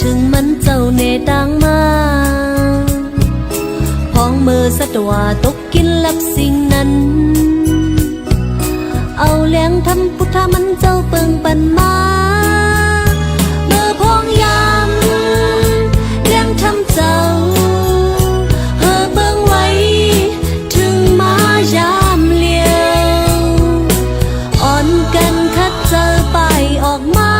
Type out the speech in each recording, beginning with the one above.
ถึงมันเจ้าเนต่างมาพองมือสะดวาตกกินลับสิ่งนั้นเอาแรงทำพุทธมันเจ้าเปิงปันมาเมื่อพองยามแรงทำเจ้าเฮอเปิงไว้ถึงมายามเลียวอ่อนกันคัดเจอไปออกมา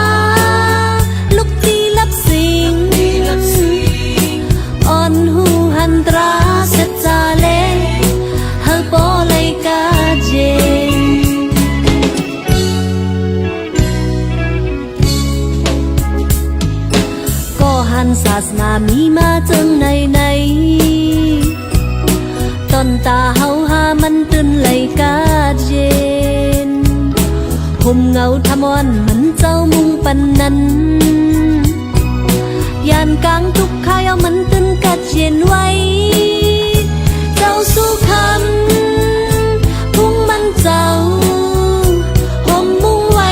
ลุกตีลับสิ่งอ่อนหูหันตราเสจาเลเฮอโปไลกาเจศาสนามีมาจังในต้นตาเฮาหามันตื่นไหลกาเจนห่มเงาทำวันมันเจ้ามุงปันนั้นยานกลางทุกขายเอามันตื่นกัดเย็นไว้เจ้าสู้คำพุ่งมันเจ้าห่มมุงไว้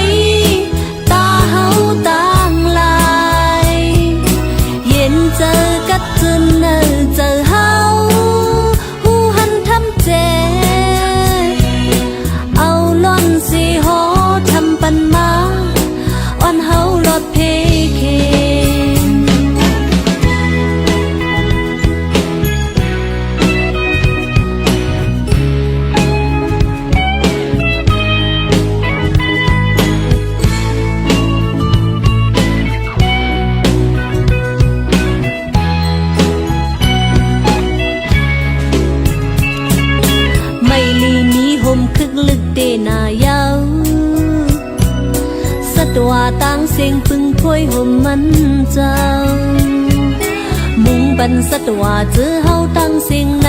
ตาเฮาต่างลายเย็นเจอกัดจนเนอเจอเฮาหูหันทำเจเอาล้อนสีหอทำปันมาอ่อนเฮาลดเพเคคึกลึกเตนายาวสัตวาต่างเสียงพึงพวยห่มมันเจ้ามุงบันสัตวาเจอเฮาตั้งเสียงใน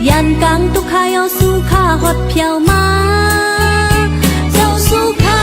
ยันกลางตุกขายเอาสู้ข้าหดเพียวมาเจ้าสู้ข้า